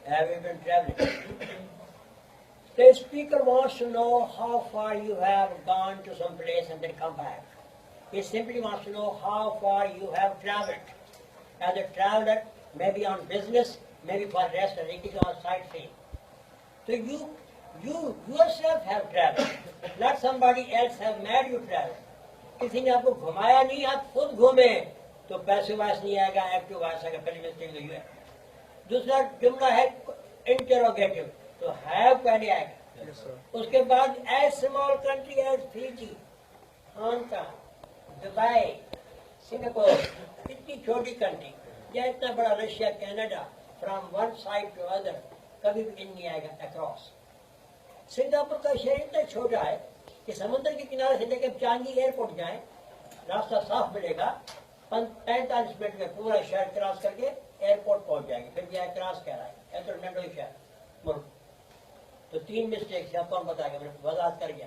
Have you been traveling? The speaker wants to know how far you have gone to some place and then come back. He simply wants to know how far you have traveled. As a traveler, maybe on business, maybe for rest, and it is on sightseeing. So you yourself have traveled. Not somebody else have made you travel. किसी ने आपको घुमाया नहीं, आप खुद घूमे तो पैसे वास नहीं आएगा, एक्टिव वास आएगा। पहली मिस्टेक तो ये है। दूसरा जुमला है इंटरोगेटिव, तो हैव पहले आएगा। yes, उसके बाद as small country as Fiji, Hong Kong, Dubai, Singapore, इतनी छोटी कंट्री या इतना बड़ा Russia, Canada, from one side to other, कभी भी इन नहीं आएगा अक्रॉस। सिंगापुर का शहर इतना छोटा है कि समुद्र के किनारे से लेकर चांगी एयरपोर्ट जाए, रास्ता साफ मिलेगा, 45 मिनट में पूरा शहर क्रॉस करके एयरपोर्ट पहुंच जाएंगे। फिर भी क्रॉस कह रहा है, तो नंडो शहर मुल्क। तो 3 मिस्टेक से कौन बताएगा? मैंने वजाहत कर गया।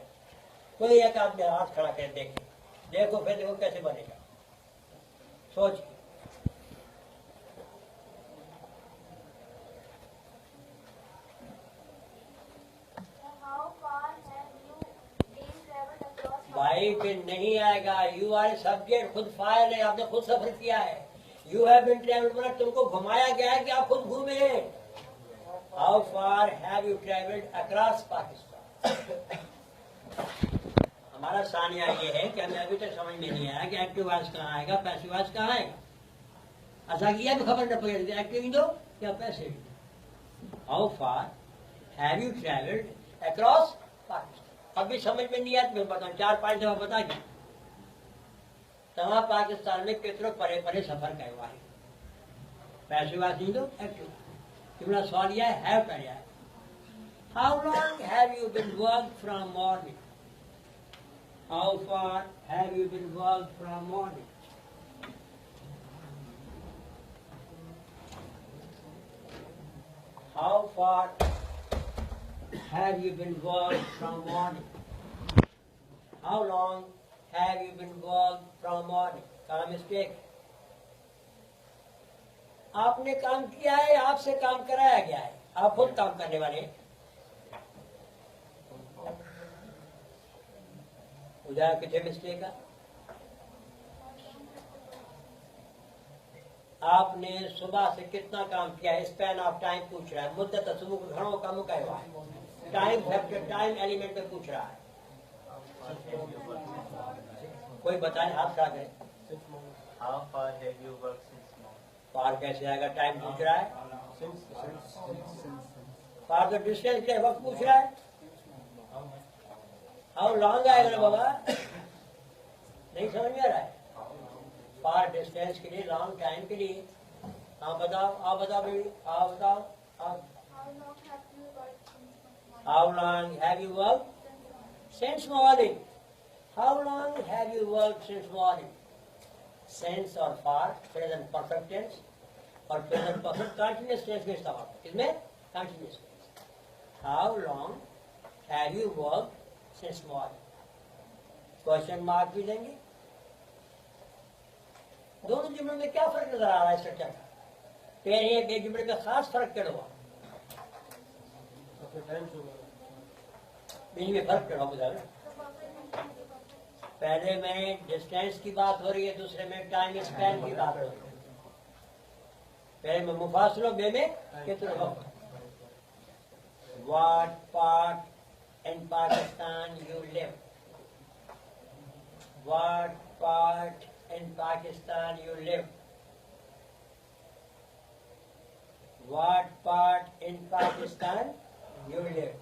कोई एक आदमी हाथ खड़ा कर देखे, देखो फिर देखो कैसे बनेगा, सोच। भाई फिर नहीं आएगा। यू आर सब्जेक्ट, खुद फाइल है, आपने खुद सफर किया है। यू हैव बीन ट्रैवल्ड, मतलब तुमको घुमाया गया है कि आप खुद घूमे हैं। How far have you travelled across Pakistan? हमारा सानिया ये है कि हमें अभी तक समझ में नहीं आया कि एक्टिव वॉइस कहाँ आएगा, पैसिव वॉइस कहाँ आएगा। ऐसा किया भी खबर न पड़ी, एक्टिव दो या passive. How far have you travelled across Pakistan? अभी समझ में नहीं आया तो मैं बताऊं, 4-5 दफा बता दिया। तमाम पाकिस्तान में कितने परे परे सफर का हुआ है। पैसे वास नहीं दो, एक्टिव। तुम्हारा सवाल यह है, हैव पहले है। How long have you been work from morning? How far have you been work from morning? How far have you been worked from morning? How long have you been worked from morning? काम mistake. आपने काम किया है, आपसे काम कराया गया है, आप खुद काम करने वाले। उधर कितने मिस्टेक है? आपने सुबह से कितना काम किया है, स्पैन ऑफ टाइम पूछ रहा है। मुद्दत सुबह घणों का मुका हुआ है, टाइम फैक्टर, टाइम एलिमेंट में पूछ रहा है। कोई बताए, हाथ खड़ा करें। How far have you worked since morning? फार कैसे आएगा? टाइम पूछ रहा है। फार तो डिस्टेंस के वक्त पूछ रहा है। हाउ लॉन्ग आएगा ना बाबा? नहीं समझ में आ रहा है। फार डिस्टेंस के लिए, लॉन्ग टाइम के लिए। हाँ बताओ, आप बताओ बेबी, आप बताओ। How long have you worked since morning? How long have you worked since morning? Since और for present perfect tense और present perfect continuous tense में इस्तेमाल होता है। इसमें continuous tense। How long have you worked since morning? Question mark भी देंगे। दोनों जुमलों में क्या फर्क नजर आ रहा है स्ट्रक्चर का? पहले एक जुमले का खास फर्क क्या हुआ? बीच में फर्क क्या हुआ? पहले में डिस्टेंस की बात हो रही है, दूसरे में टाइम स्पैन की बात हो रही है। पहले में मुफासलो, बे में कितने वक्त। What part in Pakistan you live? What part in Pakistan you live? What part in Pakistan you live?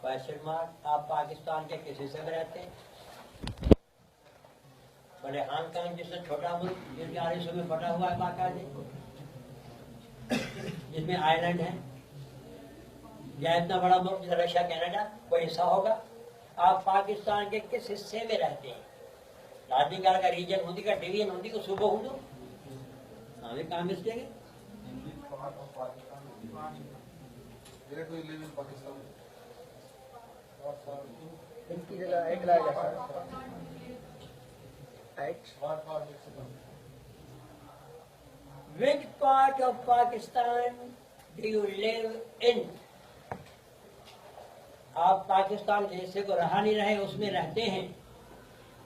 Question mark. आप पाकिस्तान के किस हिस्से में रहते हैं? बड़े हांगकांग जिससे छोटा मुल्क, जिसके आर हिस्सों में फटा हुआ है बाकायदे, जिसमें आइलैंड है, या इतना बड़ा मुल्क जैसे रशिया, कनाडा, कोई हिस्सा होगा। आप पाकिस्तान के किस हिस्से में रहते हैं? राजनीतिकार का रीजन होती का डिवीजन होती को सुबह हो दो। हमें कहाँ मिस्टेक है? इनकी जगह एक लाया जाता है। Which part of Pakistan do you live in? आप पाकिस्तान के हिस्से को रहा नहीं रहे, उसमें रहते हैं।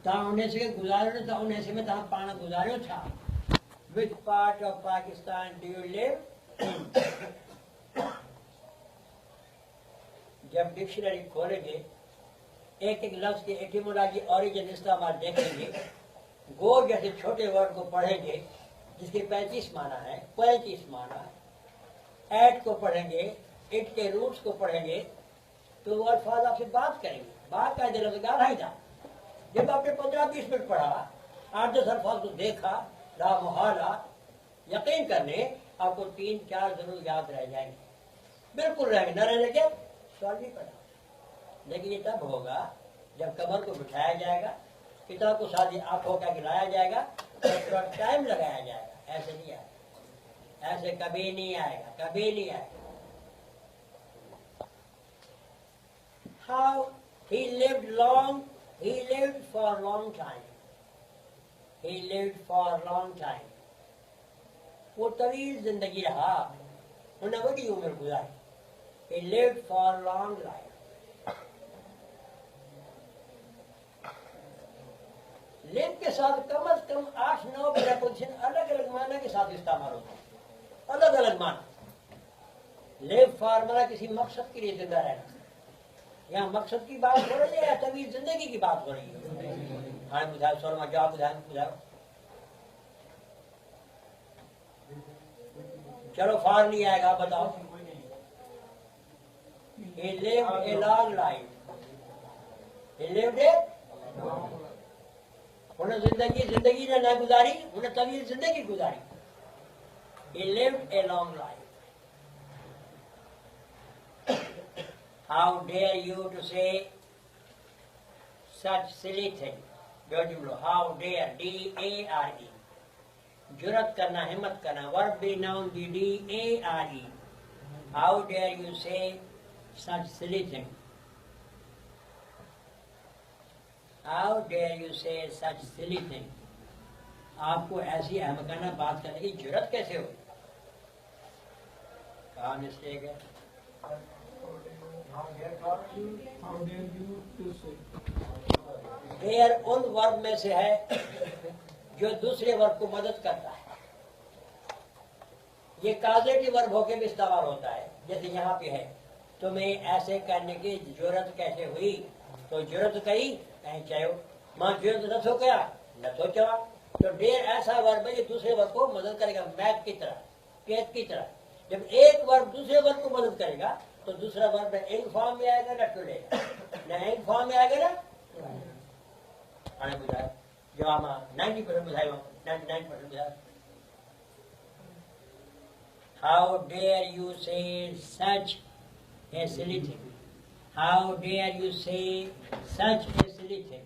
तहाँ होने से गुजारो था, उन हिस्से में तहाँ पाना गुजारो था। Which part of Pakistan do you live? जब डिक्शनरी खोलेंगे, एक एक लफ्ज की एटिमोलॉजी, ओरिजिन, इस्तेमाल देखेंगे। गो जैसे छोटे वर्ड को पढ़ेंगे जिसके 35 माना है, 35 माना। एट को पढ़ेंगे, इट के रूट्स को पढ़ेंगे, तो वो अल्फाज आपसे बात करेंगे। बात का रोजगार है था। जब आपने 15-20 मिनट पढ़ा, 8-10 अल्फाज को देखा, ला मुहाला, यकीन करने आपको 3-4 जरूर याद रह जाएंगे, बिल्कुल रहेंगे। न रहने के सवाल नहीं पड़ा। लेकिन ये तब होगा जब कमर को बिठाया जाएगा, किताब को साथ आंखों का गिराया जाएगा, थोड़ा टाइम लगाया जाएगा। ऐसे नहीं आएगा, ऐसे कभी नहीं आएगा, कभी नहीं आएगा। How he lived long, he lived for a long time. He lived for a long time. वो तवील जिंदगी रहा, उन्हें बड़ी उम्र गुजारी। He lived for a long life. Live के साथ कम से कम 8-9 प्रपोजिशन अलग अलग माना के साथ इस्तेमाल होता है, अलग अलग माना। लिव फार्मूला किसी मकसद के लिए जिंदा रहना। यहाँ मकसद की बात हो रही है या तभी जिंदगी की बात हो रही है? हाँ बुझाओ, सोलमा जवाब बुझाओ। चलो फार नहीं आएगा, बताओ। He lived a long life. He lived a उन्हें जिंदगी ने न गुजारी, उन्हें तवील जिंदगी गुजारी। He lived a long life. How dare you to say such silly thing? How dare, D-A-R-E. जुरत करना, हिम्मत करना, वर्ब भी नाउन भी, D-A-R-E. How dare you say such silly thing? How dare you say such silly thing? आपको ऐसी अहमकाना बात करने की जुरत कैसे हुई? कहाँ मिस्टेक है? डेयर उन वर्ब में से है जो दूसरे वर्ब को मदद करता है। ये काजेटिव वर्ब होके भी इस्तेमाल होता है। जैसे यहाँ पे है, तुम्हें ऐसे करने की जरूरत कैसे हुई? तो जरूरत कही कहीं चाहो, मां जरूरत न थो क्या न थो चवा। तो डेयर ऐसा वर्ब है जो दूसरे वर्ब को मदद करेगा, मैथ की तरह, केत की तरह। जब एक वर्ब दूसरे वर्ब को मदद करेगा तो दूसरा वर्ब न इंग फॉर्म में आएगा न टुलेगा, न इंग फॉर्म में आएगा ना। आने बुझाए जो आम 90% बुझाए, 99% बुझाए। How dare you say such a silly thing? How dare you say such a silly thing?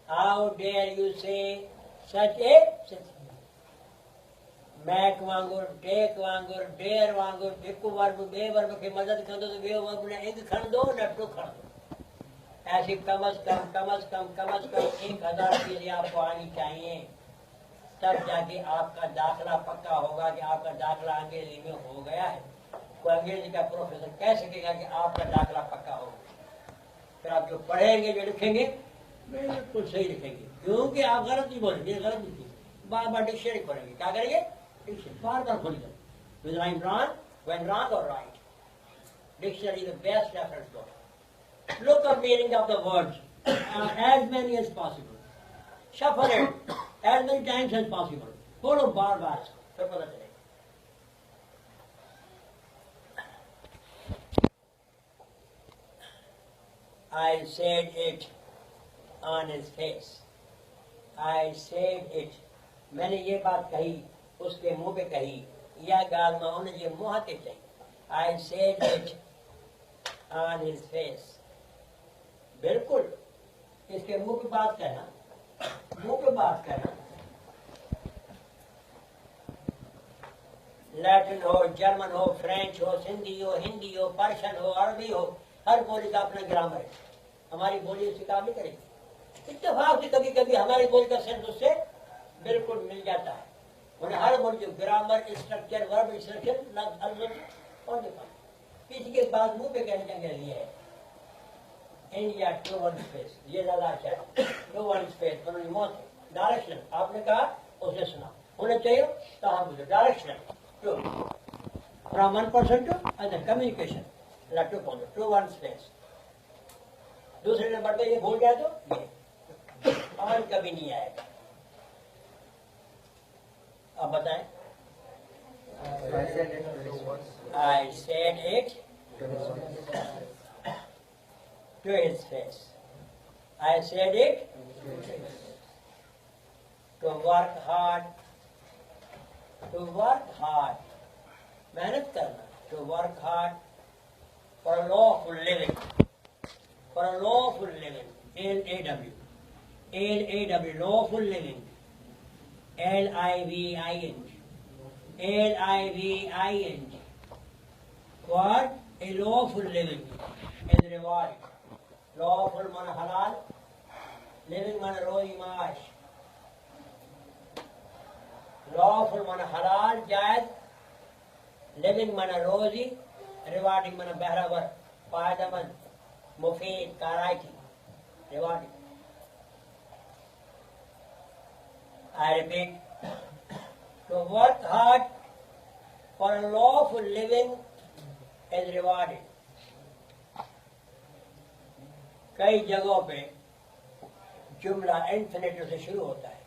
How dare you say such a silly thing? Make वांगुर, टेक वांगुर, डेयर वांगुर, एक वर्ब बे वर्ब की मदद कर दो तो बे वर्ब ने एक खड़ दो न टू खड़ दो। ऐसी कम से कम 1000 चीजें आपको आनी चाहिए, तब जाके आपका दाखला पक्का होगा कि आपका दाखला अंग्रेजी में हो गया है। कोई अंग्रेजी का प्रोफेसर कह सकेगा कि आपका दाखला पक्का होगा। फिर आप जो पढ़ेंगे, जो लिखेंगे, बिल्कुल सही लिखेंगे, क्योंकि आप गलत नहीं बोलेंगे, गलत नहीं। बार बार डिक्शनरी खोलेंगे, क्या करेंगे? बार बार खोलेंगे। Whether I'm wrong, when wrong or right. Dictionary is the best reference book. Look up meaning of the words, as many as possible. Shuffle it as many times as possible. Follow बार बार, फिर पता चलेगा। I said it on his face. I said it. मैंने ये बात कही, उसके मुंह पे कही, या गाल में उन्हें ये मुंह के चाहिए। I said it on his face. बिल्कुल, इसके मुंह पे बात करना, मुंह पे बात करना। लैटिन हो, जर्मन हो, फ्रेंच हो, सिंधी हो, हिंदी हो, पर्शियन हो, अरबी हो, हर बोली का अपना ग्रामर है। हमारी बोली उससे काम नहीं करेगी। इत्तेफाक से कभी कभी हमारी बोली का सेंस उससे बिल्कुल मिल जाता है। उन्हें हर मुल्क ग्रामर स्ट्रक्चर वर्ब इंस्ट्रक्शन और किसी के पास मुंह पे कहने का लिए है इंडिया टू वन स्पेस, ये ज्यादा अच्छा है। टू वन स्पेस पर मौत डायरेक्शन आपने कहा उसने सुना होना चाहिए तो हम बोले direction to from one person to other communication to point to one space. दूसरे नंबर पे ये भूल गया तो ये और कभी नहीं आएगा। अब बताएं। I said it to his face. I said it to work hard. To work hard. मेहनत करना. To work hard for a lawful living. For a lawful living. L-A-W. L-A-W. Lawful living. L-I-V-I-N. L-I-V-I-N. What? A lawful living is rewarded. Lawful man halal, living man rozi maash. Lawful man halal jaiz, living man rozi, rewarding man behravar, faydaman, mufid, karaiti, rewarding. I repeat, to work hard for a lawful living is rewarded. कई जगहों पे जुमला infinitive से शुरू होता है,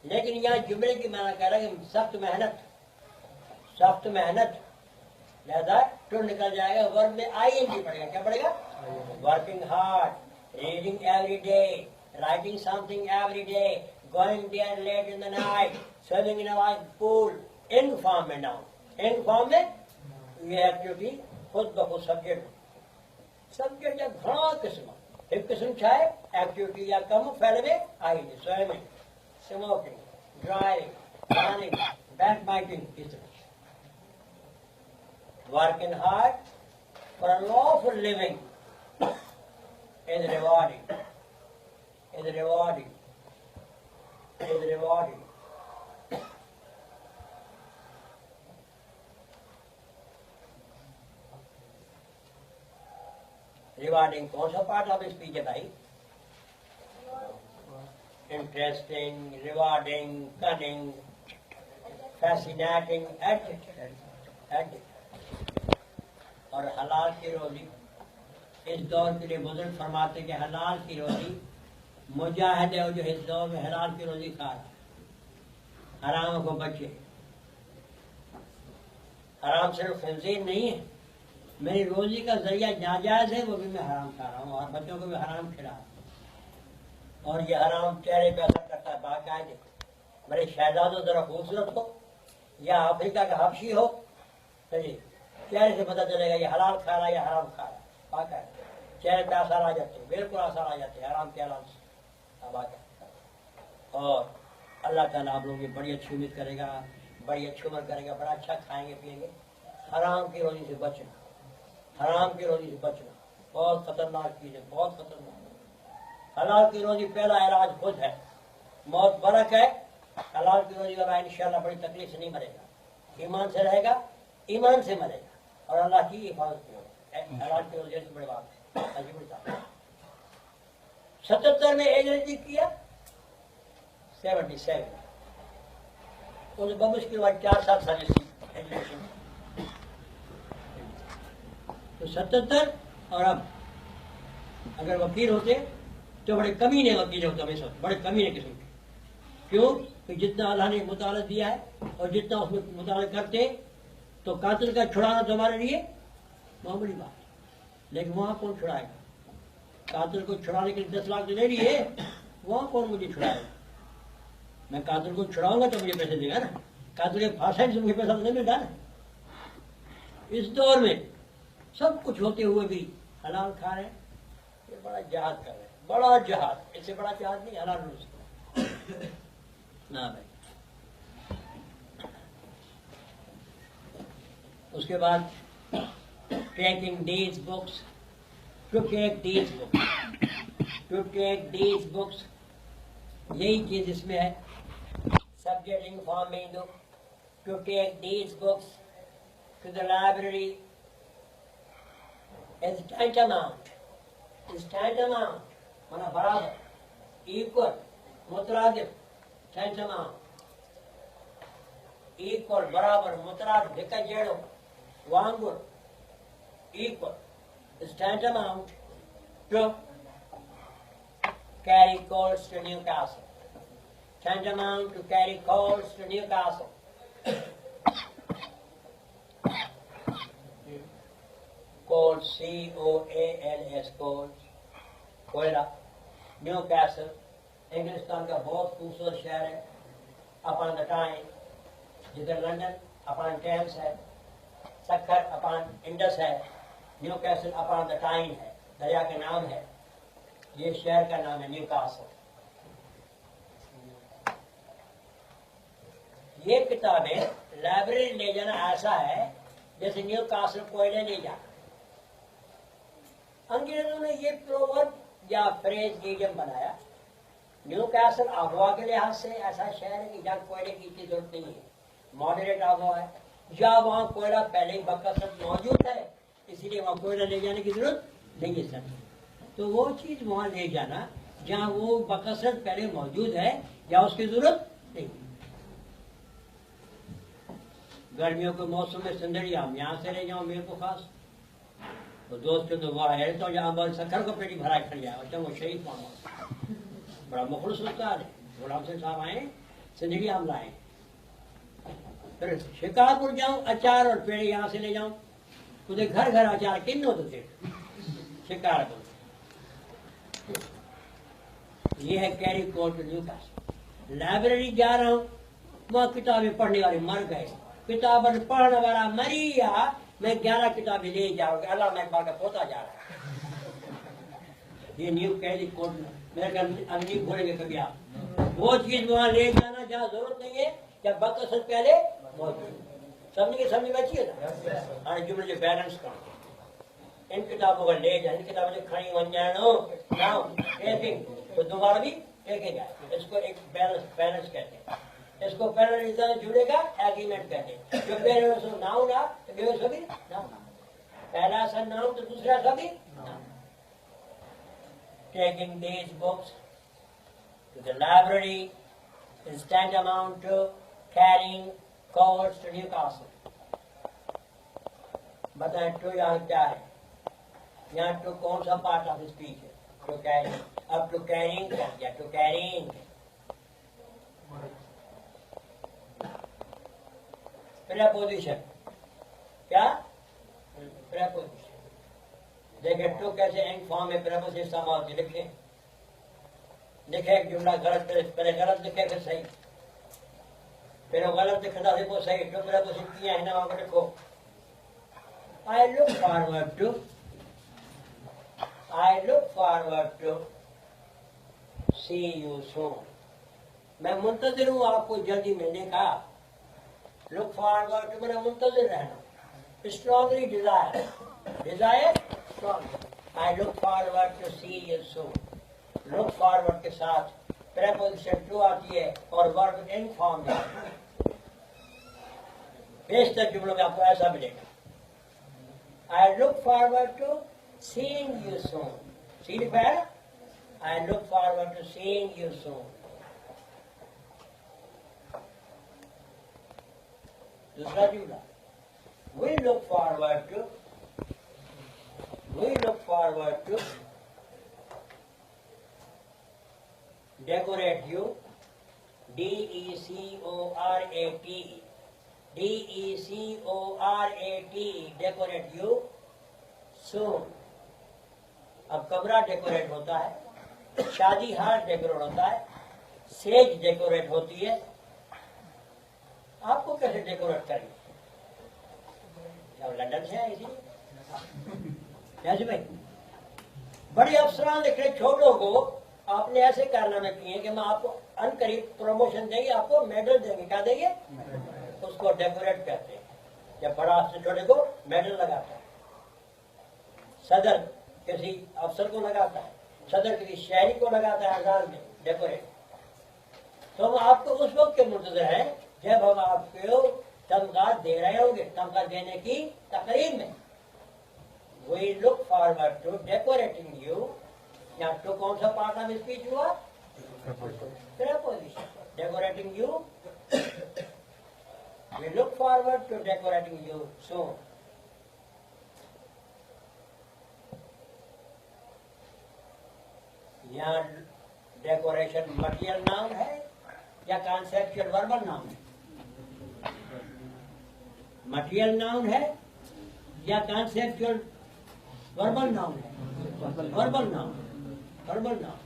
लेकिन यहाँ जुमले की माना कह रहा है कि सख्त मेहनत लिहाजा टू निकल जाएगा। वर्ब में आईएनजी पड़ेगा। क्या पड़ेगा? Working hard, reading every day, writing something every day, going there late in the night, swimming in a pool. इन फॉर्म में नाउन, इन फॉर्म में ये एक्टिविटी खुद ब खुद सब्जेक्ट या घना किस्म एक किस्म चाहे एक्टिविटी या कम फैले में आएगी। Swimming, smoking, driving, running, back biting, इस तरह working hard for a lawful living is rewarding, is rewarding, is rewarding. Rewarding कौन सा पार्ट ऑफ स्पीच है भाई? इंटरेस्टिंग, रिवार्डिंग, कनिंग, फैसिनेटिंग, और हलाल की रोजी। इस दौर के लिए बुजुर्ग फरमाते कि हलाल की रोजी मुजाहिद है जो इस दौर में हलाल की रोजी खा रहा, हराम को बचे। हराम सिर्फ खंजीर नहीं है, मेरी रोजी का जरिया नाजायज है, वो भी मैं हराम खा रहा हूँ और बच्चों को भी हराम खिला रहा हूँ। और ये हराम चेहरे पे असर करता है बाकायदे। मेरे शहजादों जरा खूबसूरत हो या अफ्रीका का हबशी हो, चलिए चेहरे से पता चलेगा ये हलाल खा रहा है या हराम खा रहा है। बाकायदे चेहरे पे असर आ जाते हैं, बिल्कुल असर आ जाते हैं हराम के हलाल से। बाकायदे और अल्लाह ताला आप लोगों की बड़ी अच्छी उम्मीद करेगा, बड़ी अच्छी उम्र करेगा, बड़ा अच्छा खाएंगे पिएंगे। हराम की रोजी से बचना, हराम की रोजी से बचना बहुत खतरनाक चीज है, बहुत खतरनाक। हलाल की रोजी पहला इलाज खुद है। मौत बरक है, हलाल की रोजी वाला इंशाल्लाह बड़ी तकलीफ से नहीं मरेगा, ईमान से रहेगा, ईमान से मरेगा और अल्लाह की हिफाजत की होगी। हलाल की रोजी से बड़ी बात है। 77 में एज नजदीक किया, 77 उस बमुश्किल बाद 4 साल सर्विस तो 77 और अब अगर वकील होते तो बड़े कमीने वकील होते हमेशा, बड़े कमीने किस्म के। क्यों? कि जितना अल्लाह ने मुताला दिया है और जितना उसमें मुताला करते तो कातिल का छुड़ाना तो हमारे लिए मामूली बात है, लेकिन वहां कौन छुड़ाएगा? कातिल को छुड़ाने के लिए 10 लाख तो ले लिए, वहां कौन मुझे छुड़ाएगा? मैं कातिल को छुड़ाऊंगा तो मुझे पैसे देगा ना, कातिल के फांसी से मुझे पैसा नहीं मिलता ना। इस दौर में सब कुछ होते हुए भी हलाल खा रहे हैं, ये बड़ा जहाद कर रहे हैं, बड़ा जहाद। इससे बड़ा जहाद नहीं हलाल रोजी ना भाई। उसके बाद taking these books, to take these books, to take these books, यही चीज इसमें है। subject informing you to take these books to the library is tantamount. Is tantamount. Mana barabar. Equal. Mutradif. Tantamount. Equal. Barabar. Mutrad. Dikajedo. Wangur. Equal. Is tantamount to carry coals to Newcastle. Tantamount to carry coals to Newcastle. Coals, C-O-A-L-S, coals, कोयला, Newcastle, इंग्लिस्तान का बहुत खूबसूरत शहर है, upon the time, जिधर London upon Thames है, Sukkur upon Indus है, Newcastle upon the time है, दरिया का नाम है, ये शहर का नाम है न्यूकासल। ये किताबें लाइब्रेरी ले जाना ऐसा है जैसे न्यूकासल कोयले ले जाना। अंग्रेजों ने ये प्रोवर्ब या फ्रेज इडियम बनाया। न्यूकासल आबहवा के लिहाज से ऐसा शहर है कि जहाँ कोयले की इतनी जरूरत नहीं है, मॉडरेट आबहवा है, या वहाँ कोयला पहले ही बकसरत मौजूद है, इसीलिए वहाँ कोयला ले जाने की जरूरत नहीं है सर। तो वो चीज वहाँ ले जाना जहाँ वो बकसरत पहले मौजूद है या उसकी जरूरत नहीं। गर्मियों के मौसम में सिंदड़ी आम यहाँ से ले जाओ मेरे को खास, तो दोस्त तो वहाँ है तो जहाँ बल सखर को पेटी भरा खड़ जाए, अच्छा वो शहीद मानो बड़ा मुखलस होता है। गुलाम सिंह साहब आए, सिंदड़ी आम लाए, फिर शिकारपुर जाऊं अचार और पेड़ यहाँ से ले जाऊं, तुझे घर घर अचार किन होते थे शिकारपुर। ये है कैरी कोट न्यूकासल। लाइब्रेरी जा रहा हूँ, वहाँ किताबें पढ़ने वाले मर गए, किताबें पढ़ने वाला मरी या मैं 11 किताबें ले जाऊंगा, अल्लाह मैं का पोता जा रहा है। ये न्यू कैरी कोट मेरे घर अब नहीं भूलेंगे कभी आप। वो चीज वहाँ ले जाना जहाँ जरूरत नहीं है, जब बकसर पहले मौजूद। समझ के समझ में अच्छी है ना। हाँ जुमले जो बैलेंस का इन किताबों का ले जाए, इन किताबों से खड़ी बन जानो नाउ टेकिंग तो दोबारा भी टेके जाए। इसको एक बैलेंस कहते हैं। इसको पैरल जुड़ेगा एग्रीमेंट कहते हैं। जो पहले नाउन ना तो सभी नाउन, पहला सा नाउन तो दूसरा सभी noun. Taking these books to the library is tantamount to carrying coals to Newcastle. बताएं टू यहाँ क्या है? यहाँ टू कौन सा पार्ट ऑफ स्पीच है? To carrying. अब टू कैरिंग कर दिया, टू कैरिंग। प्रेपोजिशन क्या? प्रेपोजिशन। देखे टू कैसे एंड फॉर्म में प्रेपोजिशन इस्तेमाल होती लिखे। लिखे एक जुमला गलत, पहले गलत लिखे फिर सही, फिर वो गलत लिखता थे वो सही। टू प्रेपोजिशन किया है ना, वहां पर लिखो I look forward to see you soon. मैं मुंतजिर हूँ आपको जल्दी मिलने का। Look forward to मेरा मुंतजिर रहना। Strongly desire, strongly. I look forward to see you soon. Look forward के साथ preposition to आती है और verb in form में। बेशतर जुमलों में आपको ऐसा मिलेगा। I look forward to seeing you soon. See लिखा है ना? I look forward to seeing you soon. दूसरा जुमला we look forward to decorate you, D-E-C-O-R-A-T-E, D-E-C-O-R-A-T-E, decorate you soon. अब कमरा डेकोरेट होता है, शादी हार डेकोरेट होता है, सेज डेकोरेट होती है। आपको कैसे डेकोरेट करेंगे? लंदन से है इसीलिए भाई बड़े अफसरान लिखे छोटों को आपने ऐसे कारनामे किए कि मैं आपको अनकरीब प्रमोशन देंगे, आपको मेडल देंगे। क्या देंगे? उसको डेकोरेट करते हैं। जब बड़ा अफसर छोटे को मेडल लगाता है, सदर किसी अफसर को लगाता है, सदर किसी शहरी को लगाता है, आजाद में डेकोरेट। तो हम आपको उस वक्त के मुंतजर हैं जब हम आपको तनख्वाह दे रहे होंगे, तनख्वाह देने की तकरीब में। We look forward to decorating you. यहाँ तो कौन सा पार्ट ऑफ स्पीच हुआ? Preposition. Decorating you. We look forward to decorating you soon. यहाँ डेकोरेशन मटेरियल नाउन है या कॉन्सेप्चुअल वर्बल नाउन है? मटेरियल नाउन है या कॉन्सेप्चुअल वर्बल नाउन है? Verbal noun. Verbal noun.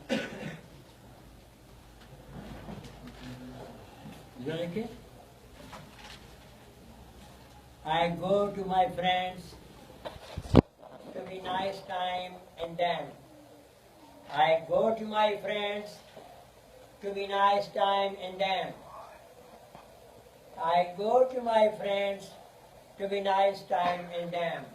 I go to my friends to be nice time and then. I go to my friends to be nice time and then. I go to my friends to be nice time and then.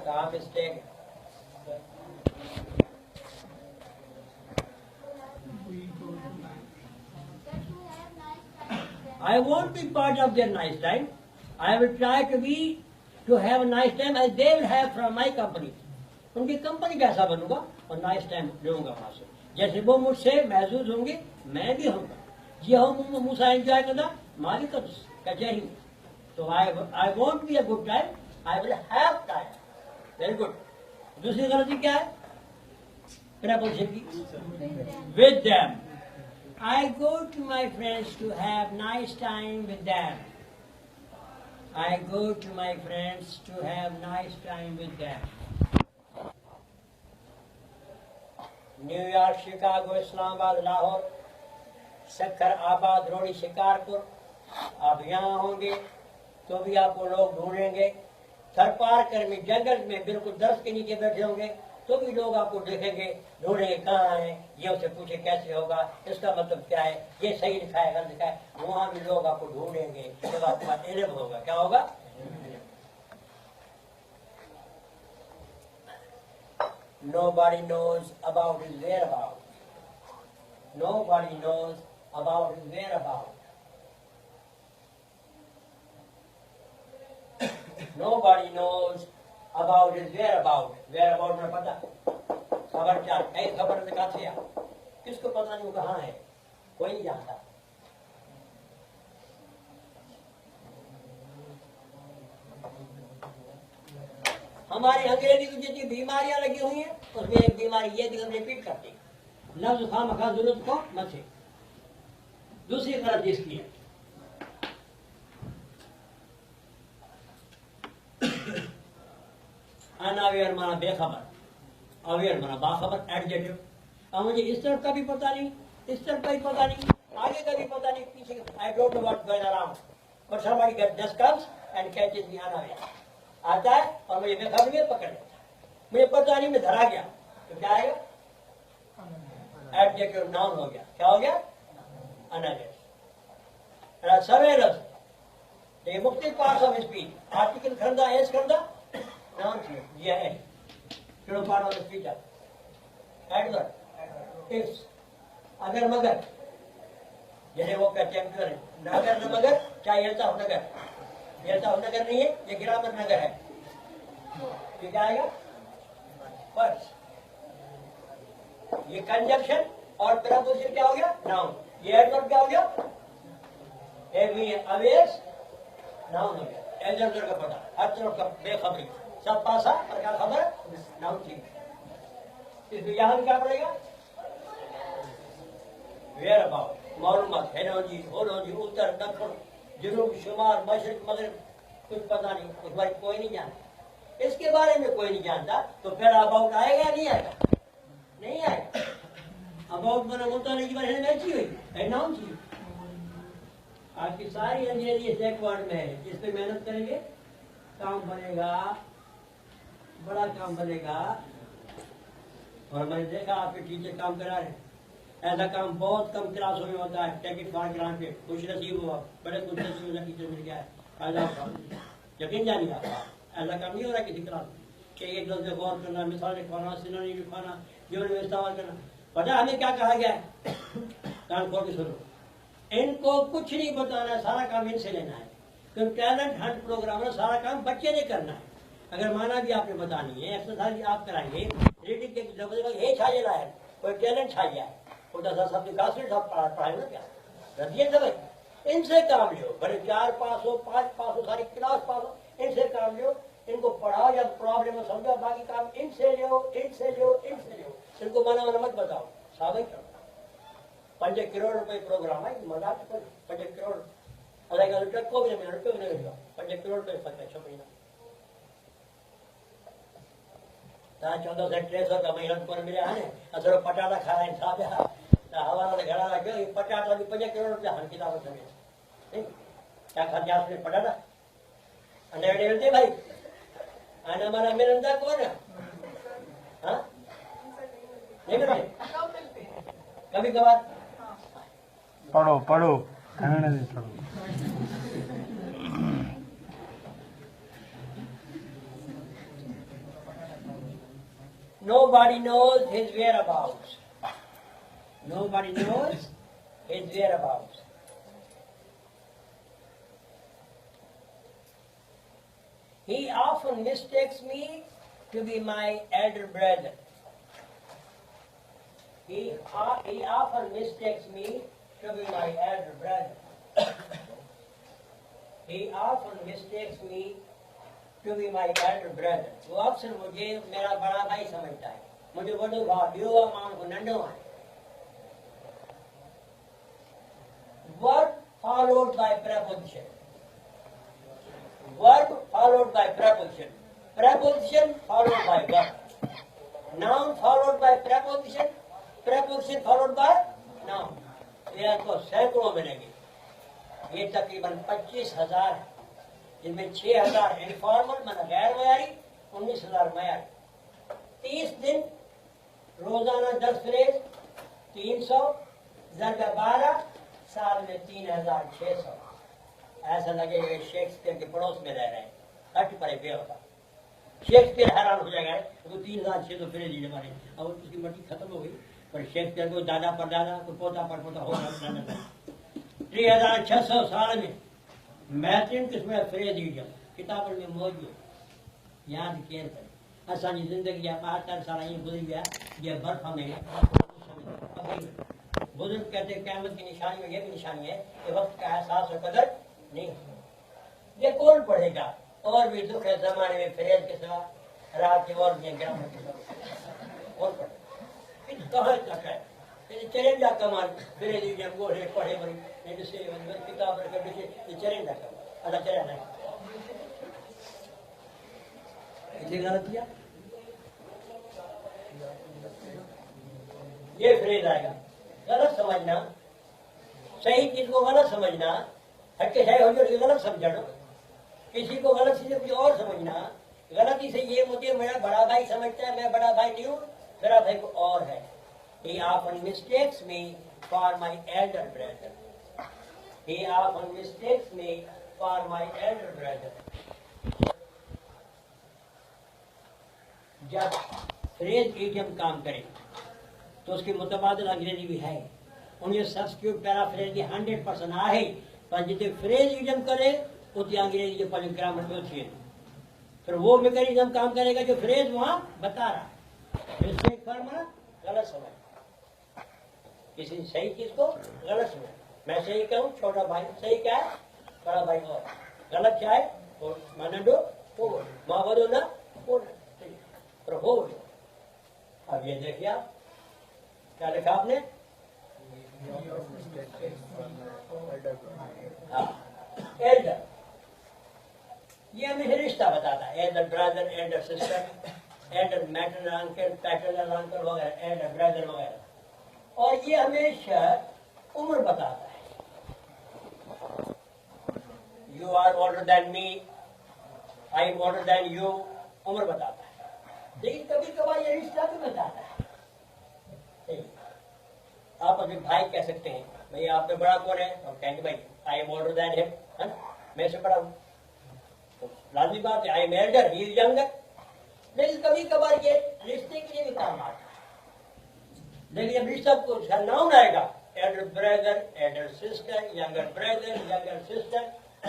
Calm mistake. I won't be part of their nice time. I will try to have a nice time as they will have from my company. उनकी company कैसा बनूंगा और nice time लूंगा वहां से। जैसे वो मुझसे महसूस होंगे मैं भी होऊंगा। जी हम मुझसे एंजॉय करना मालिक कचहरी। तो I won't be a good time, I will have time. Very good. दूसरी गलती क्या है? प्रपोजिशन की। With them. I go to my friends to have nice time with them. I go to my friends to have nice time with them. New York, Chicago, Islamabad, Lahore, Sukkur, आबाद, रोड़ी, शिकारपुर। आप यहाँ होंगे तो भी आपको लोग ढूंढेंगे। थर पार कर में जंगल में बिल्कुल दर्श के नीचे बैठे होंगे तो भी लोग आपको देखेंगे, ढूंढेंगे कहाँ है, ये उसे पूछे कैसे होगा, इसका मतलब क्या है, ये सही लिखा है गलत लिखा है। वहां भी लोग आपको ढूंढेंगे। जब आपके पास इल्म होगा, क्या होगा? Nobody knows about his whereabouts. Nobody knows about his whereabouts. Nobody knows about his whereabouts. Whereabouts में पता? खबर क्या? कई खबर से कहाँ से आ? किसको पता नहीं वो कहाँ है? कोई नहीं जानता। हमारी अंग्रेजी की जितनी बीमारियां लगी हुई हैं उसमें एक बीमारी ये हम रिपीट करते हैं। लफ्ज खामखा जरूरत को मत से। दूसरी तरफ जिसकी है अनअवेयर माना बेखबर, अवेयर माना बाखबर, एडजेक्टिव। अब मुझे इस तरफ का भी पता नहीं, इस तरफ का भी पता नहीं, आगे का भी पता नहीं, पीछे का। I don't know what going around, but somebody just comes and catches me unaware. आता है और मुझे बेखबर में पकड़ लेता है। मुझे पता नहीं, मैं धरा गया तो क्या आएगा? एडजेक्टिव नाउन हो गया। क्या हो गया? अनअवेयर। सवेरस ये मुख्तलिफ parts of speech. Article Khardah, S Khardah, noun चाहिए। ये है फिर पार्ट ऑफ स्पीच है। एडवर्ब, इफ, अगर मगर, जैसे वो कहते हैं न अगर न मगर, चाहे येता हो नगर। येता हो नगर नहीं है, ये ग्रामर नगर है। ये क्या आएगा? फर्स्ट। ये कंजंक्शन और प्रपोजिशन क्या हो गया? नाउन। ये एडवर्ब क्या हो गया? अवेयर्स नाउन हो गया। एडवर्ब का पता, हर तरफ का बेखबरी, सब पासा और क्या खबर? नाउन ठीक। इसमें यहां क्या पड़ेगा? वेयर अबाउट, मालूमात, हेनोजी, उत्तर, दक्षिण, जनूब, शुमार, मशरिक, मगरिब, कुछ पता नहीं। इस बारे कोई नहीं जानता। इसके बारे में कोई नहीं जानता तो फिर अबाउट आएगा या नहीं आएगा? नहीं आएगा। अबाउट बना होता नहीं, बारे में अच्छी हुई नाउन चाहिए। आपकी सारी अंग्रेजी इस एक वर्ड में है। जिस पे मेहनत करेंगे काम बनेगा, बड़ा काम बनेगा। और मैंने देखा आपके टीचर काम करा रहे, ऐसा काम बहुत कम क्लासों में होता है। टेक इट फॉर ग्रांटेड, खुश नसीब हुआ, बड़े खुश नसीब टीचर मिल गया है। यकीन जानिए ऐसा काम नहीं हो रहा किसी क्लास में कि एक दूसरे गौर करना, मिसाल लिखवाना, सिनोनिम लिखवाना, जोड़ में इस्तेमाल करना। पता हमें क्या कहा गया है? कान खोल के सुनो, इनको कुछ नहीं बताना है, सारा काम इनसे लेना है। क्योंकि टैलेंट हंट प्रोग्राम में सारा काम बच्चे ने करना है। अगर माना भी आपने बतानी है, एक्सरसाइज भी आप कराएंगे, रीडिंग के ये छा जाना है, कोई टैलेंट छा गया है, वो 10 सब विकास में सब पढ़ाए ना क्या रखिए सब इनसे काम लो। बड़े 4 पास हो, 5 पास हो, सारी क्लास पास हो, इनसे काम लो, इनको पढ़ाओ या प्रॉब्लम समझो, बाकी काम इनसे लो, इनसे लो, इनसे लो। इनको मना मत बताओ, साबित करो। 5 करोड़ रुपए प्रोग्राम है, मजाक 5 करोड़ अगर को भी नहीं 5 करोड़ रुपए सकते 6 महीना 14 से 1300 का महीना को मिले आने असर पटाटा खा रहे साहब हवाला घड़ा रखो ये पटाटा भी 5 करोड़ रुपया हर किताब समझे नहीं क्या खाते आपने पटाटा अंडे मिलते भाई आने हमारा मिलता कौन है हाँ नहीं मिलते कभी कभार पढ़ो पढ़ो कहने दे पढ़ो Nobody knows his whereabouts. Nobody knows his whereabouts. He often mistakes me to be my elder brother. He often mistakes me to be my elder brother. He often mistakes me to be my elder brother. वो अक्सर मुझे मेरा बड़ा भाई समझता है, मुझे बड़ो भाई युवा मान को नंडो है. Word followed by preposition. Verb followed by preposition. Preposition followed by verb. Noun followed by preposition. Preposition followed by noun. ये आपको सैकड़ों मिलेंगे. ये तकरीबन 25,000 है, जिनमें 6,000 इनफॉर्मल माना गैर मयारी, 19,000 मयारी. 30 दिन रोजाना 10 फ्रेज, 300 ज़रबा 12, साल में 3,600. ऐसा लगे शेक्सपियर के पड़ोस में रह रहे हैं. हट पड़े पे होता शेक्सपियर हैरान हो जाएगा तो 3,600 फ्रेज ही हमारे. अब उसकी मट्टी खत्म हो गई, पर शेक्सपियर को दादा परदादा को पोता परपोता हो रहा 3,600 साल में महतरीन किस्म फ्रेज ईडियम किताबों में मौजूद. याद केयर करें असानी जिंदगी या 5-4 साल ये गुजर गया, ये बर्फ हमें बुजुर्ग कहते हैं क़यामत की निशानी में ये भी निशानी है कि वक्त का एहसास और कदर नहीं हो. ये कौन पढ़ेगा? और भी दुख है जमाने में फ्रेज के सिवा रात के और भी ग्राम कौन पढ़े? कहाँ तक है चरेंजा कमान फ्रेज ईडियम को पढ़े बड़ी किताब चरेंजा कमान अदा चरा नहीं इसलिए गलत किया. ये फ्रेज आएगा. गलत समझना, सही चीज को गलत समझना, हटके सही हो जाए गलत समझना, किसी को गलत चीज कुछ और समझना. गलती से ये मुझे मेरा बड़ा भाई समझता है, मैं बड़ा भाई नहीं हूँ, मेरा भाई को और है. He often mistakes me for my elder brother. He often mistakes me for my elder brother. जब फ्रेज इडियम काम करे तो उसकी मुतबादिल अंग्रेजी भी है. उन्हें सब्स्टिट्यूट पैराफ्रेज की 100% आहे, पर जितने फ्रेज इडियम करे उतनी अंग्रेजी के पहले ग्रामर में होती है. फिर वो मैकेनिज्म काम करेगा जो फ्रेज वहां बता रहा है. मिस्टेक फॉर्मूला गलत समझ, किसी सही चीज को गलत समझ. मैं सही कहूँ छोटा भाई सही क्या है, बड़ा भाई और गलत क्या है वो माना दो वो माँ बोलो ना वो हो. अब ये देखिए आप क्या लिखा आपने. एल्डर ये हमें रिश्ता बताता है. Elder brother, elder sister, elder maternal uncle, paternal uncle वगैरह, एल्डर ब्रदर वगैरह. और ये हमेशा उम्र बताता है. You are older than me, I am older than you, उम्र बताता है. लेकिन कभी कभार ये रिश्ता भी बताता है. आप अपने भाई कह सकते हैं भाई आप में बड़ा कौन है, हम कहेंगे भाई आई एम ओल्डर देन हिम, मैं से बड़ा हूँ. लाजमी बात है, I am Elder, he is younger. लेकिन कभी कभार ये रिश्ते के लिए भी काम आता है। लेकिन जब रिश्ता को नाउन आएगा, Elder brother, elder sister, younger brother, younger sister,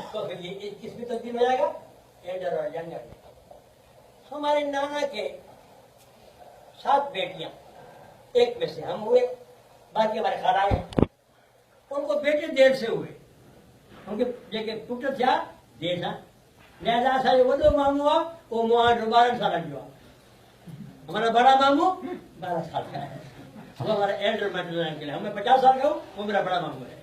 तो फिर ये किसमें तब्दील हो जाएगा? एल्डर और यंगर। हमारे नाना के 7 बेटियां, एक में से हम हुए, बाकी हमारे खाला हैं। उनको बेटे देर से हुए, उनके जेके पुत्र था देर था, लिहाजा असांजो वॾो मामू आहे उहो मूं वटि 12 सालनि जो आहे। हमारा बड़ा मामू 12 साल का है। वो हमारा एल्डर मैटर के लिए, हमें 50 साल का हूँ, वो मेरा बड़ा मामू है।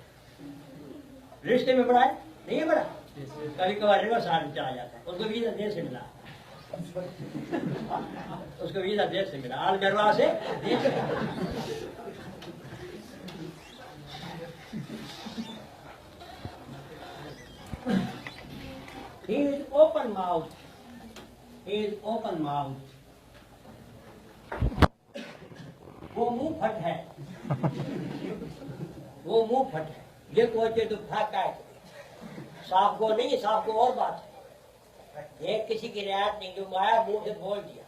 रिश्ते में बड़ा है, नहीं है बड़ा, कभी कभार रिवर्स हाथ चला जाता है। उसको वीजा देर से मिला, उसको वीजा देर से मिला, आल गरवा से देर से मिला। He is open mouthed. He is open mouthed. वो मुंह फट है, वो मुंह फट है। ये कोचे तो फाका है, साफ को नहीं, साफ को और बात है। ये किसी की रियायत नहीं, जो आया मुंह से बोल दिया।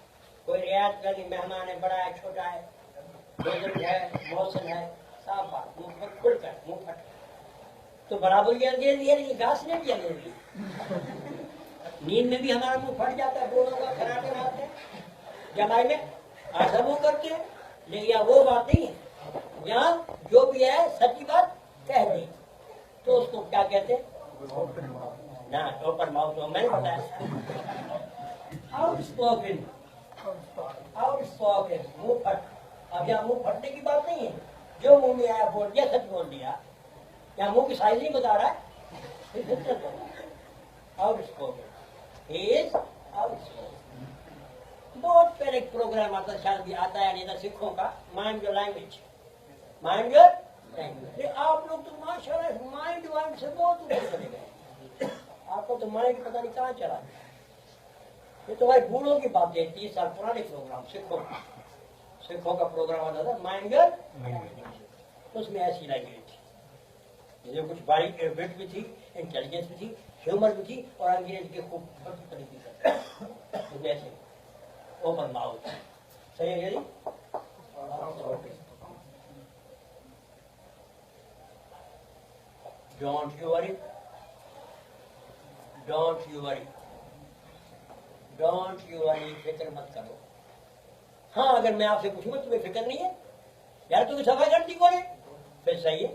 कोई रियायत कर दी, मेहमान है, बड़ा है, छोटा है, बुजुर्ग है, मौसम है, साफ बात, मुंह खुलकर, मुंह फट। तो बराबर ये अंधेर दिया, लेकिन घास नहीं दिया अंधेर। नींद में भी हमारा मुंह फट जाता है, दोनों का खराटे मारते हैं, जमाई में ऐसा मुंह करते हैं। लेकिन यहाँ वो बात नहीं है, यहाँ जो भी है सच्ची बात कह दी तो उसको क्या कहते हैं? ना, ओपन माउथ। तो मैंने बताया आउटस्पोकन, आउटस्पोकन, मुंह फट। अब यहाँ मुंह फटने की बात नहीं है, जो मुंह में आया बोल दिया, सच बोल दिया। यहाँ मुंह की साइज नहीं बता रहा है, आउटस्पोकन, he is outspoken। बहुत पहले एक प्रोग्राम आता, शायद भी आता है नहीं था, सिखों का, mind your language, mind your language. आप लोग तो माशाल्लाह माइंड वाइंड से बहुत ऊपर चले गए, आपको तो माइंड पता नहीं कहाँ चला गया। ये तो भाई बूढ़ों की बात है, 30 साल पुराने प्रोग्राम, सिखों का प्रोग्राम आता था, माइंड योर लैंग्वेज। उसमें ऐसी लैंग्वेज थी, जो कुछ बारीक विट भी थी, इंटेलिजेंस भी थी, ह्यूमर भी थी, और अंग्रेज के खूब तरीके से जैसे ओपन माउथ। सही है जी? Don't you worry, don't you worry, don't you worry, फिक्र मत करो। हाँ, अगर मैं आपसे पूछूंगा तुम्हें फिक्र नहीं है यार, तुम्हें सफाई करती कौन है, फिर सही है,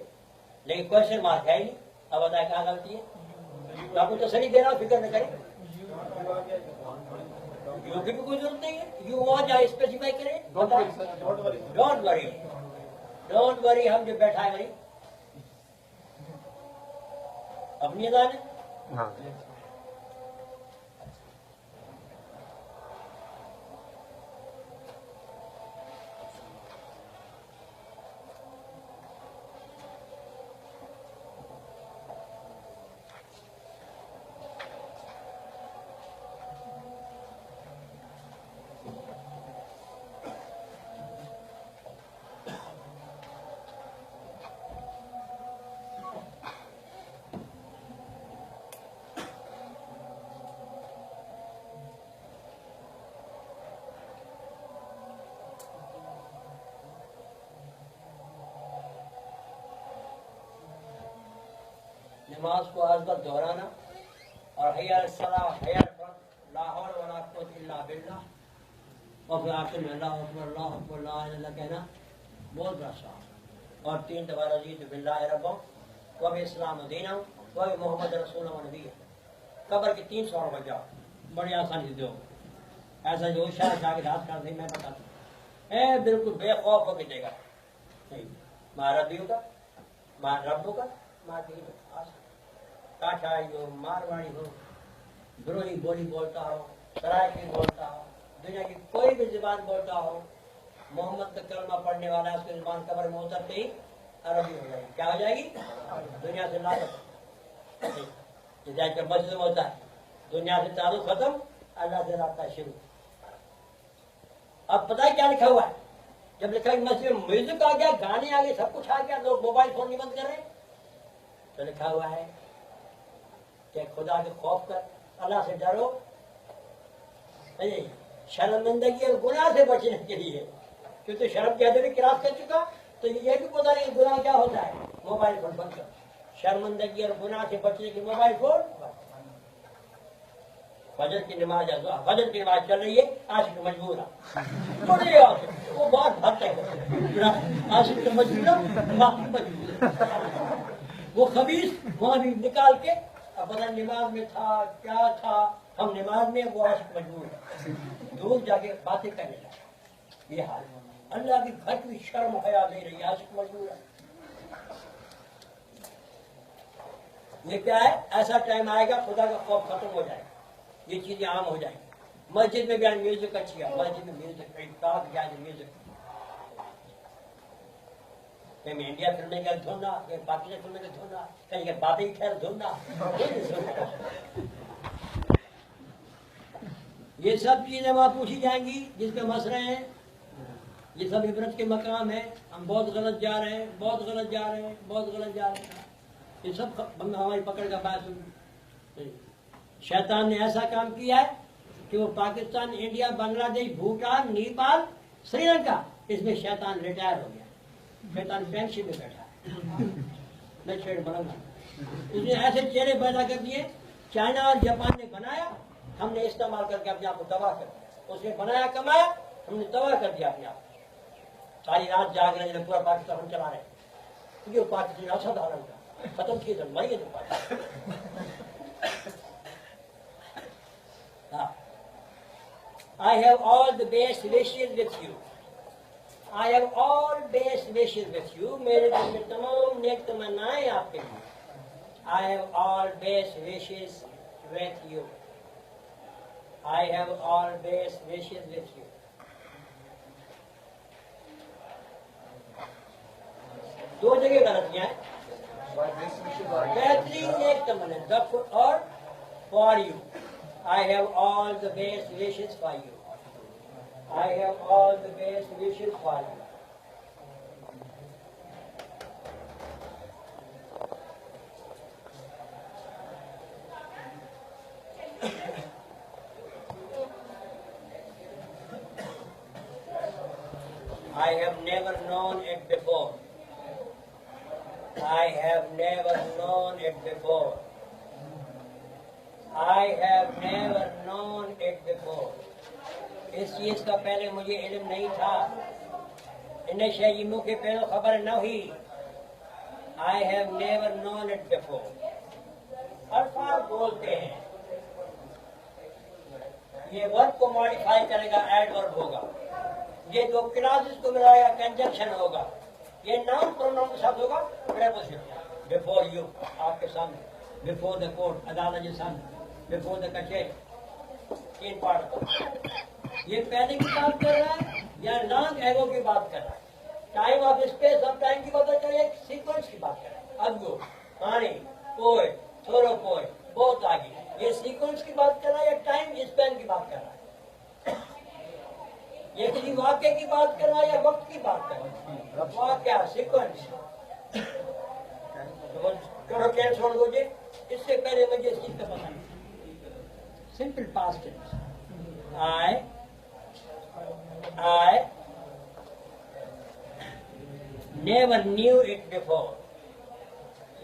लेकिन क्वेश्चन मार्क है ही नहीं। अब बताए कहाँ गलती है? तो आपको तसल्ली दे रहा हूँ, फिक्र न करें, यू की भी कोई जरूरत नहीं है। यू वहां जाए स्पेसिफाई करें, डोंट वरी, डोंट वरी। हम जो बैठा है वही अपनी अदान है। नमाज को आजमत दोहराना और हय्या सलाह, हय्या ला हौल वला कुव्वता इल्ला बिल्लाह, और फिर आखिर में अल्लाहु अकबर, अल्लाहु अकबर, ला इलाहा इल्लल्लाह कहना बहुत बड़ा सवाब। और 3 दफा रज़ीतु बिल्लाहि रब्बन व बिल-इस्लाम दीनन व मुहम्मद रसूलन व नबिय्यन। कब्र के 3 सवाल बन जाओ, बड़ी आसानी से दो। ऐसा जो शाह के हाथ कर दे, मैं बताता हूँ, बिल्कुल बेखौफ होकर देगा। नहीं, माँ रब्बी का, माँ रब्बू का, माँ दीन काठाई हो, मारवाड़ी हो, ब्रोई बोली बोलता हो, सरायकी बोलता हो, दुनिया की कोई भी जुबान बोलता हो, मोहम्मद का कलमा पढ़ने वाला है, उसकी जुबान कब्र में उतरते ही अरबी हो जाएगी। क्या हो जाएगी? दुनिया से लालच। जैसे मस्जिद में होता है, दुनिया से ताल्लुक खत्म, अल्लाह से रास्ता शुरू। अब पता है क्या लिखा हुआ है? जब लिखा है मस्जिद में म्यूजिक आ गया, गाने आ गए, सब कुछ आ गया, लोग मोबाइल फोन नहीं बंद कर रहे, तो लिखा हुआ है कि खुदा के खौफ कर, अल्लाह से डरो, नहीं, शर्मिंदगी और गुनाह से बचने के लिए, क्योंकि शर्म कहते भी क्रॉस कर चुका, तो ये भी पता नहीं गुनाह क्या होता है। मोबाइल फोन बंद कर, शर्मिंदगी और गुनाह से बचने के मोबाइल फोन। फजर की नमाज फजर की नमाज चल रही है, आशिक मजबूर है, वो बहुत हद तक आशिक मजबूर, वो खबीस वहां भी निकाल के अब पता नमाज में था क्या था, हम नमाज में, वो आशिक मजबूर है, दूर जाके बातें करने लगा। ये हाल अल्लाह की घर की शर्म हया दे रही, आशिक मजबूर है। ये क्या है, ऐसा टाइम आएगा खुदा का खौफ खत्म हो जाएगा, ये चीजें आम हो जाएंगी। मस्जिद में भी आज म्यूजिक अच्छी है, मस्जिद में म्यूजिक, कहीं इंडिया फिल्म का धुनना, कहीं पाकिस्तान फिल्म का धुनना, कहीं बातें खैर धुनना, ये सब चीजें वहां पूछी जाएंगी जिसपे मसले हैं। ये सब इबरत के मकाम है। हम बहुत गलत जा रहे हैं, बहुत गलत जा रहे हैं, बहुत गलत जा रहे हैं। ये सब हमारी पकड़ का बात। शैतान ने ऐसा काम किया है कि वो पाकिस्तान, इंडिया, बांग्लादेश, भूटान, नेपाल, श्रीलंका, इसमें शैतान रिटायर हो गया। शैतान पेंशन में बैठा है, मैं शेर बनूंगा। उसने ऐसे चेहरे पैदा कर दिए, चाइना और जापान ने बनाया, हमने इस्तेमाल करके अपने आप को तबाह कर दिया। उसने बनाया, कमाया, हमने तबाह कर दिया अपने आप को। सारी रात जाग रहे हैं, पूरा पाकिस्तान हम चला रहे हैं, क्योंकि वो पाकिस्तान असाधारण था, खत्म किए थे, मर गए थे Pakistan. I have all the best wishes with you. I have all best wishes with you. मेरे दिल में तमाम नेक तमन्नाएं आपके लिए। I have all best wishes with you. I have all best wishes with you. दो जगह गलतियां हैं। बेहतरीन नेक तमन्नाएं और for you. I have all the best wishes for you. I have all the best wishes for you. I have never known it before. I have never known it before. I have never known it before. इस चीज का पहले मुझे इल्म नहीं था, इन्हें शहीमों के पहले खबर न हुई। I have never known it before. अल्फाज बोलते हैं, ये वर्ब को मॉडिफाई करेगा, एडवर्ब होगा। ये दो क्लासेस को मिलाएगा, कंजंक्शन होगा। ये नाउन प्रोनाउन के साथ होगा, प्रीपोजिशन। बिफोर यू, आपके सामने, बिफोर द कोर्ट, अदालत के सामने, बिफोर द कचहरी, तीन पार्ट। ये पहले की बात कर रहा है या लॉन्ग एगो की बात कर रहा है? Time of space of time की बात कर रहा है, सीक्वेंस की बात कर रहा है। अगो, पानी, पोए, थोरो पोए, बहुत आगे। ये सीक्वेंस की बात कर रहा है या टाइम स्पेन की बात कर रहा है? ये किसी वाक्य की बात कर रहा है या वक्त की बात कर रहा है? वाक्य, सीक्वेंस। चलो क्या छोड़ दो जी, इससे पहले मुझे इस चीज का पता नहीं। Simple past tense. I never knew it before.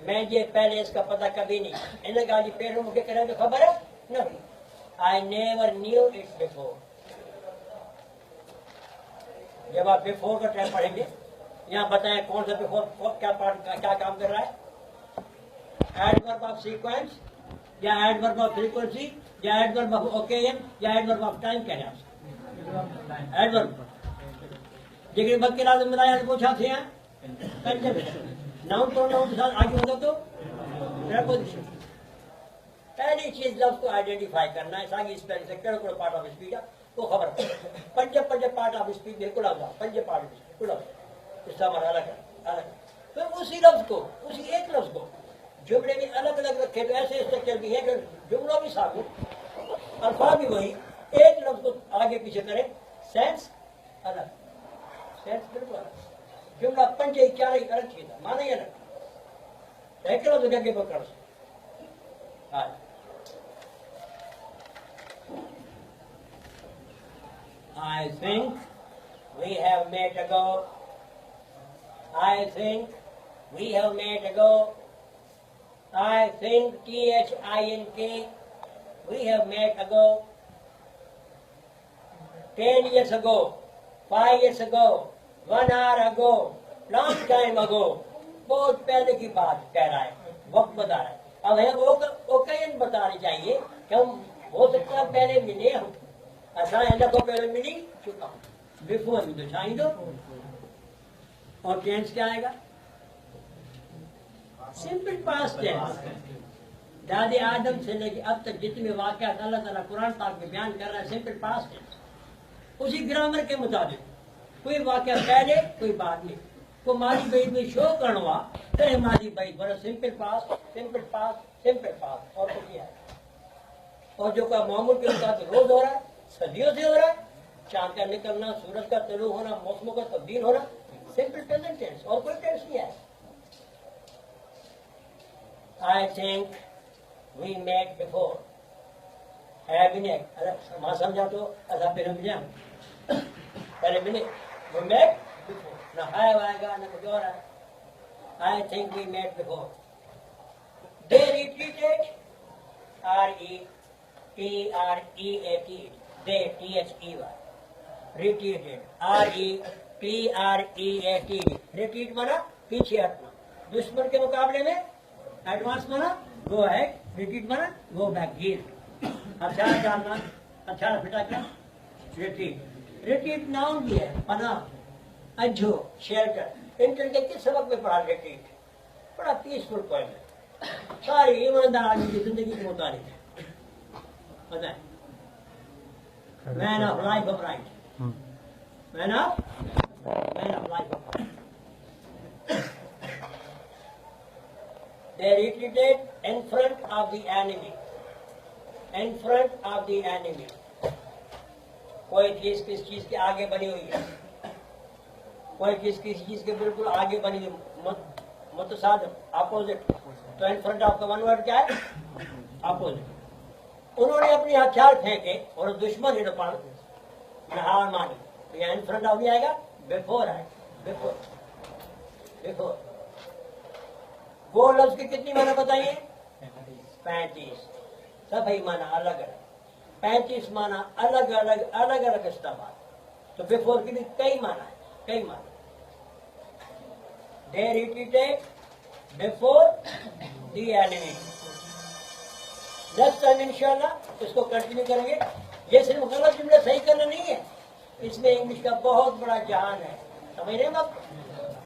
मैं ये पहले इसका पता कभी नहीं। इन्हें कहा जी पेड़ मुझे करें तो खबर है नहीं। I never knew it before. जब आप बिफोर का टाइम पढ़ेंगे, यहाँ बताएं कौन सा बिफोर क्या काम कर रहा है? एडवर्ब ऑफ सीक्वेंस या एडवर्ब ऑफ फ्रीक्वेंसी या एडवर्ब ऑफ ओकेजन या एडवर्ब ऑफ टाइम कह रहे हैं? एडवर्ब जिक्र बक्के लाज़िम बताया पूछा थे नाउन प्रोनाउन के साथ आगे होगा तो प्रीपोजिशन। पहली चीज लफ्ज को आइडेंटिफाई करना है। सागी स्पेलिंग से केड़ो पार्ट ऑफ स्पीच है वो खबर पंजे पार्ट ऑफ स्पीच में कुल पंजे पार्ट ऑफ कुल इस्तेमाल अलग फिर उसी लफ्ज को, उसी एक लफ्ज को जुमले में अलग अलग रखे तो ऐसे स्ट्रक्चर भी है कि जुमला भी साबित, अल्फाज भी वही, एक लफ्ज को आगे पीछे करे, सेंस अलग, सेंस बिल्कुल अलग। जुमला पंजे चार ही अलग चीज है, माना ही अलग। एक लफ्ज आगे पकड़ I think we have met ago. I think we have met ago. I think THINK we have met ago. 10 years ago, 5 years ago, 1 hour ago, long time ago. बहुत पहले की बात कह रहा है, वक्त बता रहा है। अब हमें ओकेजन बतानी चाहिए कि हम हो सकता है पहले मिले हम, ऐसा है को पहले मिली चुका हूँ, बिफोर में दिखाई दो। और टेंस क्या आएगा? Simple past tense. दादे आदम से लेके अब तक जितने वाक़यात अल्लाह ताला कुरान पाक में बयान कर रहा है, सिंपल पास्ट टेंस, उसी ग्रामर के मुताबिक। कोई वाक़या पहले कोई बाद में, को मादी बैद में शो करवा करे मादी बैद बड़ा simple past, simple past, simple past. और तो क्या है? और जो का मामूल के मुताबिक रोज हो रहा है, सदियों से हो रहा है, चांद का निकलना, सूरज का तलु होना, मौसमों का तब्दील होना, सिंपल प्रेजेंट टेंस। और कोई टेंस नहीं है। I think we met before है भी नहीं। अरे मां समझा तो ऐसा फिर हम जाए पहले मिले, वी मेट बिफोर, ना है आएगा ना कुछ और है। I think we met before. They retreated, RETREAT, they, THEY, retreated, RETREATED, retreat माना पीछे हटना, दुश्मन के मुकाबले में एडवांस माना गो अहेड, रिट्रीट माना गो बैक, गिर, हथियार डालना, हथियार फिटाना, रिट्रीट। रिट्रीट नाउन भी है, पना, अज्जो, शेल्टर। इंटर के किस सबक में पढ़ा रिट्रीट? बड़ा पीसफुल पॉइंट है, सारी ईमानदार आदमी की जिंदगी के मुताबिक है। पता है, man of life of right, man of life of right. They retreated in front of the enemy. In front of the enemy. कोई चीज किस चीज के आगे बनी हुई है, कोई चीज किसी चीज के बिल्कुल आगे बनी हुई, मुतसादिम, अपोजिट। तो इन फ्रंट ऑफ का वन वर्ड क्या है? अपोजिट। उन्होंने अपनी हथियार फेंके और दुश्मन ही पर हार मानी। तो यहाँ इन फ्रंट ऑफ भी आएगा, बिफोर है, बिफोर, बिफोर। वो लफ्ज की कितनी माना बताइए? 35। सब ही माना अलग अलग, 35 माना अलग अलग, अलग अलग इस्तेमाल। तो बिफोर की भी कई माना है, कई माना। They retreated before the enemy. Next time इंशाल्लाह इसको कंटिन्यू करेंगे। ये सिर्फ गलत जुमले सही करना नहीं है, इसमें इंग्लिश का बहुत बड़ा जहान है, समझ रहे हैं आप?